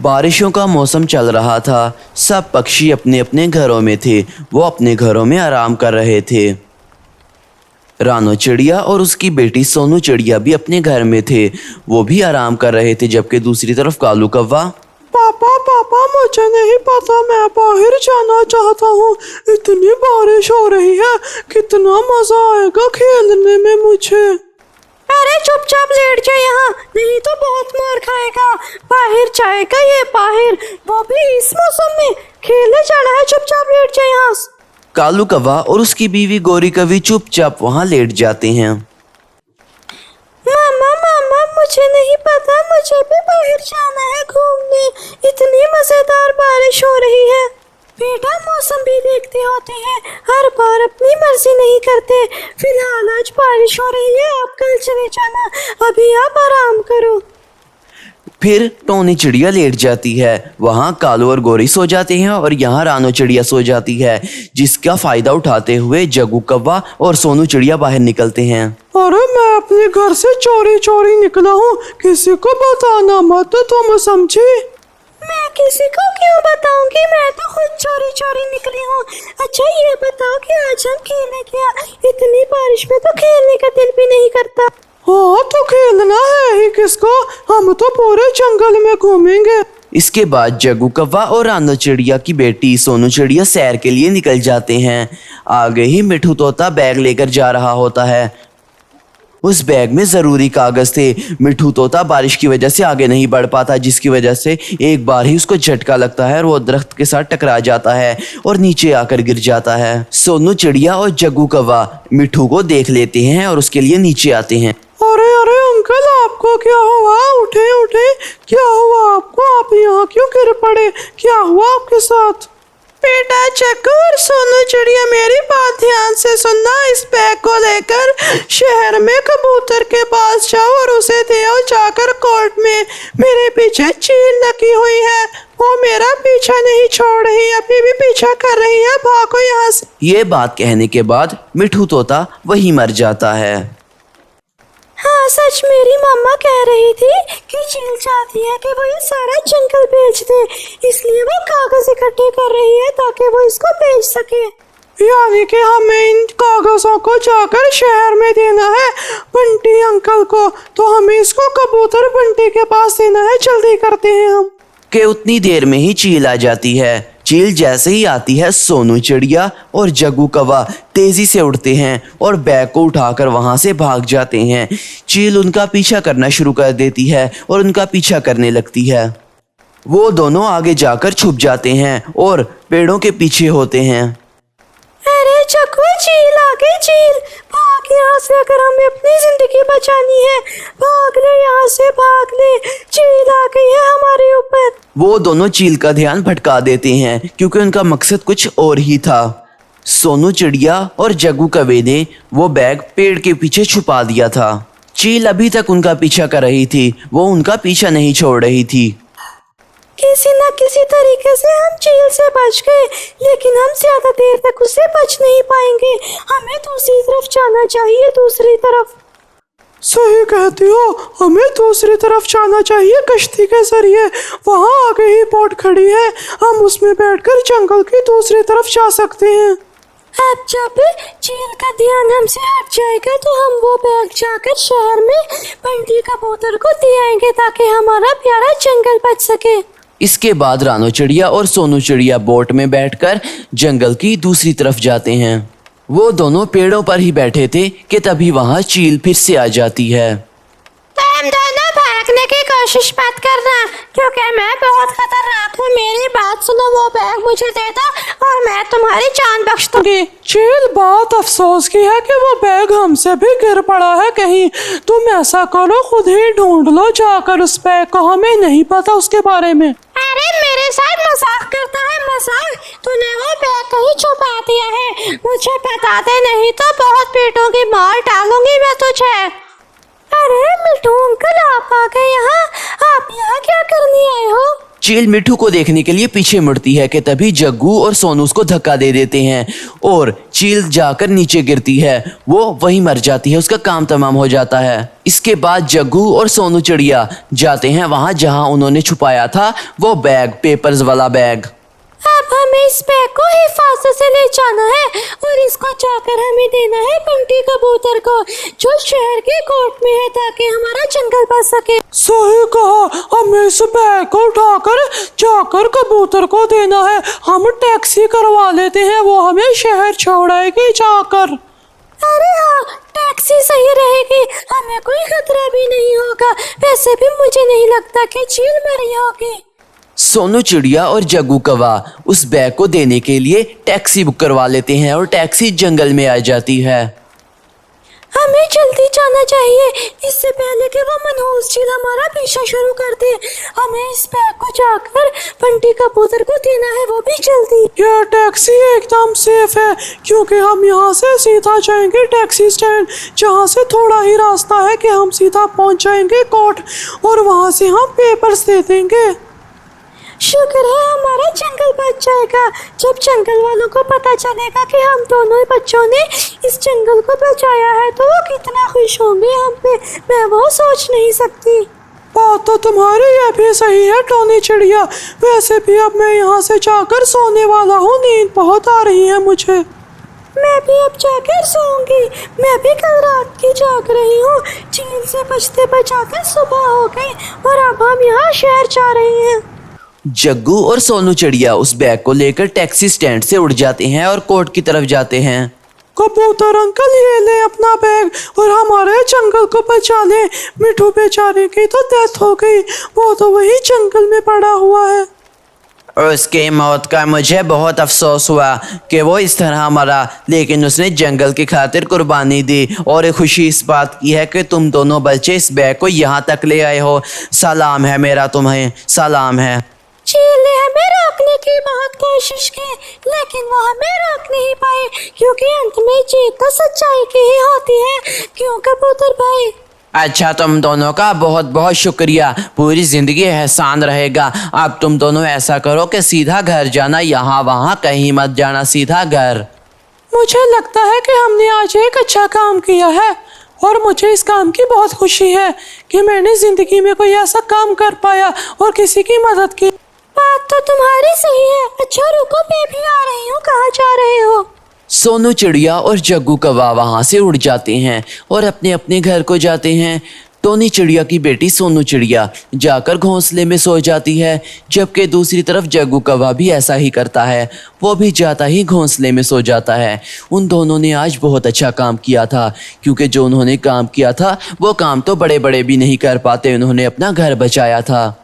बारिशों का मौसम चल रहा था। सब पक्षी अपने अपने घरों में थे। वो अपने घरों में आराम कर रहे थे। रानो चिड़िया और उसकी बेटी सोनू चिड़िया भी अपने घर में थे। वो भी आराम कर रहे थे, जबकि दूसरी तरफ कालू कौवा, पापा पापा मुझे नहीं पता, मैं बाहर जाना चाहता हूँ। इतनी बारिश हो रही है, कितना मजा आएगा खेलने में मुझे। अरे चुपचाप लेट जा यहाँ, नहीं तो बहुत मार खाएगा। बाहर जाएगा ये बाहर, वो भी इस मौसम में। खेलने जाना है, चुपचाप लेट जा यहाँ। कालू कौवा और उसकी बीवी गोरी कवि चुपचाप वहाँ लेट जाते हैं। मामा मामा मुझे नहीं पता, मुझे भी बाहर जाना है घूमने। इतनी मजेदार बारिश हो रही है। बेटा मौसम भी देखते होते हैं, हर बार अपनी मर्जी नहीं करते। फिलहाल आज बारिश हो रही है, आप कल चले जाना, अभी आप आराम करो। फिर टोनी चिड़िया लेट जाती है। वहाँ कालू और गोरी सो जाते हैं और यहाँ रानो चिड़िया सो जाती है, जिसका फायदा उठाते हुए जग्गू कौवा और सोनू चिड़िया बाहर निकलते हैं। अरे मैं अपने घर से चोरी चोरी निकला हूँ, किसी को बताना मत, तुम समझी? मैं किसी को क्यों बताऊंगी, मैं तो खुद चोरी चोरी निकली हूँ। अच्छा ये बताओ कि आज हम खेलने क्या? इतनी बारिश में तो खेलने का दिल भी नहीं करता। हाँ तो खेलना है ही किसको, हम तो पूरे जंगल में घूमेंगे। इसके बाद जग्गू कौवा और रानो चिड़िया की बेटी सोनू चिड़िया सैर के लिए निकल जाते हैं। आगे ही मिठू तोता बैग लेकर जा रहा होता है। उस बैग में जरूरी कागज थे। मिठू तोता बारिश की वजह से आगे नहीं बढ़ पाता, जिसकी वजह से एक बार ही उसको झटका लगता है और वो दरख्त के साथ टकरा जाता है और नीचे आकर गिर जाता है। सोनू चिड़िया और जग्गू कौवा मिठू को देख लेते हैं और उसके लिए नीचे आते हैं। अरे अरे अंकल, आपको क्या हुआ? उठे उठे, क्या हुआ आपको? आप यहाँ क्यों गिर पड़े? क्या हुआ आपके साथ? बेटा जग्गू और सोनू चिड़िया, मेरी बात ध्यान से सुनना। इस बैग को लेकर शहर में कबूतर के पास जाओ और उसे दे आओ जाकर कोर्ट में। मेरे पीछे चील लगी हुई है, वो मेरा पीछा नहीं छोड़ रही, अभी भी पीछा कर रही है, भागो यहाँ से। ये बात कहने के बाद मिठू तोता वहीं मर जाता है। हाँ सच, मेरी मम्मा कह रही थी कि चील चाहती है कि वो ये सारा जंगल बेच दे, इसलिए वो कागज इकट्ठे कर रही है ताकि वो इसको बेच सके। यानी कि हमें इन कागजों को जाकर शहर में देना है बंटी अंकल को, तो हमें इसको कबूतर बंटी के पास देना है। जल्दी करते हैं हम। कि उतनी देर में ही चील आ जाती है। चील जैसे ही आती है, सोनू चिड़िया और जग्गू कौवा तेजी से उड़ते हैं और बैग को उठाकर वहां से भाग जाते हैं। चील उनका पीछा करना शुरू कर देती है और उनका पीछा करने लगती है। वो दोनों आगे जाकर छुप जाते हैं और पेड़ों के पीछे होते हैं। अरे जग्गू, चील आ गई, चील भाग यहाँ से, अगर हमें अपनी जिंदगी बचानी है। भाग ले यहाँ से, भाग ले, चील आ गई है हमारे ऊपर। वो दोनों चील का ध्यान भटका देते हैं क्योंकि उनका मकसद कुछ और ही था। सोनू चिड़िया और जग्गू कौवे ने वो बैग पेड़ के पीछे छुपा दिया था। चील अभी तक उनका पीछा कर रही थी, वो उनका पीछा नहीं छोड़ रही थी। किसी न किसी तरीके से हम चील से बच गए, लेकिन हम ज्यादा देर तक उससे बच नहीं पाएंगे। हमें दूसरी तरफ जाना चाहिए, दूसरी तरफ। सही कहती हो, हमें दूसरी तरफ जाना चाहिए कश्ती के जरिए। वहाँ आगे ही बोट खड़ी है, हम उसमें बैठकर जंगल की दूसरी तरफ जा सकते हैं। अब जब चील का ध्यान हमसे हट जाएगा तो हम वो बैग जाकर शहर में बंटी कबूतर को दे आएंगे ताकि हमारा प्यारा जंगल बच सके। इसके बाद रानो चिड़िया और सोनू चिड़िया बोट में बैठकर जंगल की दूसरी तरफ जाते हैं। वो दोनों पेड़ों पर ही बैठे थे कि तभी वहाँ चील फिर से आ जाती है। तुम दोनों भागने की कोशिश मत करना, क्योंकि मैं बहुत खतरनाक हूँ। मेरी बात सुनो, वो बैग मुझे दे दो और मैं तुम्हारी जान बख्श दूंगी। चील, बात अफसोस की है कि वो बैग हमसे भी गिर पड़ा है कहीं। तुम ऐसा करो, खुद ही ढूंढ लो जाकर उस बैग को, हमें नहीं पता उसके बारे में। अरे मेरे साथ मजाक करता है, मजाक? तूने वो बैग कहीं छुपा दिया है, मुझे बता दे, नहीं तो बहुत पीटों की मार डालूंगी मैं तुझे। अरे मिठू अंकल, आप आ गए यहाँ? आप यहाँ क्या करने आए हो? चील मिठू को देखने के लिए पीछे मुड़ती है कि तभी जग्गू और सोनू उसको धक्का दे देते हैं और चील जाकर नीचे गिरती है। वो वहीं मर जाती है, उसका काम तमाम हो जाता है। इसके बाद जग्गू और सोनू चिड़िया जाते हैं वहां जहां उन्होंने छुपाया था वो बैग, पेपर्स वाला बैग। अब हमें इस बैग को हिफाजत से ले जाना है और इसको जाकर हमें देना है बंटी कबूतर को जो शहर के कोर्ट में है ताकि हमारा जंगल बच सके। सही कहा, हमें इस बैग को उठाकर जाकर कबूतर को देना है। हम टैक्सी करवा लेते हैं, वो हमें शहर छोड़ेगी जाकर। अरे हाँ, टैक्सी सही रहेगी, हमें कोई खतरा भी नहीं होगा। वैसे भी मुझे नहीं लगता कि चील मरी होगी। सोनू चिड़िया और जग्गू कौवा उस बैग को देने के लिए टैक्सी बुक करवा लेते हैं और टैक्सी जंगल में आ जाती है। हमें जल्दी जाना चाहिए इससे पहले कि वो मनहूस चील हमारा पीछा शुरू कर दे। हमें इस बैग को जाकर बंटी कबूतर को देना है, वो भी जल्दी। यह टैक्सी एकदम सेफ है क्योंकि हम यहाँ से सीधा जाएंगे टैक्सी स्टैंड, जहाँ से थोड़ा ही रास्ता है कि हम सीधा पहुँच जाएंगे कोर्ट और वहाँ से हम पेपर्स दे देंगे। शुक्र है हमारा जंगल बच जाएगा। जब जंगल वालों को पता चलेगा कि हम दोनों बच्चों ने इस जंगल को बचाया है तो वो कितना खुश होंगे हम पे, मैं वो सोच नहीं सकती। बात तो तुम्हारी ये भी सही है टोनी चिड़िया। वैसे भी अब मैं यहाँ से जाकर सोने वाला हूँ, नींद बहुत आ रही है मुझे। मैं भी अब जाकर सोऊंगी। मैं भी कल रात की जाग रही हूँ। चील से बचते बचाते सुबह हो गई और अब हम यहाँ शहर जा रहे हैं। जग्गू और सोनू चिड़िया उस बैग को लेकर टैक्सी स्टैंड से उड़ जाते हैं और कोर्ट की तरफ जाते हैं। कबूतर अंकल ये ले अपना बैग और हमारे जंगल को बचा ले। मिठू बेचारे की तो डेथ हो गई, वो तो वही जंगल में पड़ा हुआ है। उसकी मौत का मुझे बहुत अफसोस हुआ कि वो इस तरह मरा, लेकिन उसने जंगल की खातिर कुर्बानी दी और खुशी इस बात की है कि तुम दोनों बच्चे इस बैग को यहाँ तक ले आए हो। सलाम है मेरा तुम्हें, सलाम है। चील ने हमें रोकने की बहुत कोशिश की लेकिन वो हमें रोक नहीं पाए क्योंकि अंत में जीत तो सच्चाई की ही होती है। क्यों कबूतर भाई? अच्छा, तुम दोनों का बहुत बहुत शुक्रिया, पूरी जिंदगी एहसान रहेगा। अब तुम दोनों ऐसा करो कि सीधा घर जाना, यहाँ वहाँ कहीं मत जाना, सीधा घर। मुझे लगता है कि हमने आज एक अच्छा काम किया है और मुझे इस काम की बहुत खुशी है कि मैंने जिंदगी में कोई ऐसा काम कर पाया और किसी की मदद की। बात तो तुम्हारी सही है। अच्छा रुको, मैं भी आ रही हूँ। कहाँ जा रहे हो? सोनू चिड़िया और जग्गू कौवा वहां से उड़ जाते हैं और अपने अपने घर को जाते हैं। टोनी चिड़िया की बेटी सोनू चिड़िया जाकर घोंसले में सो जाती है, जबकि दूसरी तरफ जग्गू कौवा भी ऐसा ही करता है, वो भी जाता ही घोंसले में सो जाता है। उन दोनों ने आज बहुत अच्छा काम किया था क्योंकि जो उन्होंने काम किया था वो काम तो बड़े बड़े भी नहीं कर पाते, उन्होंने अपना घर बचाया था।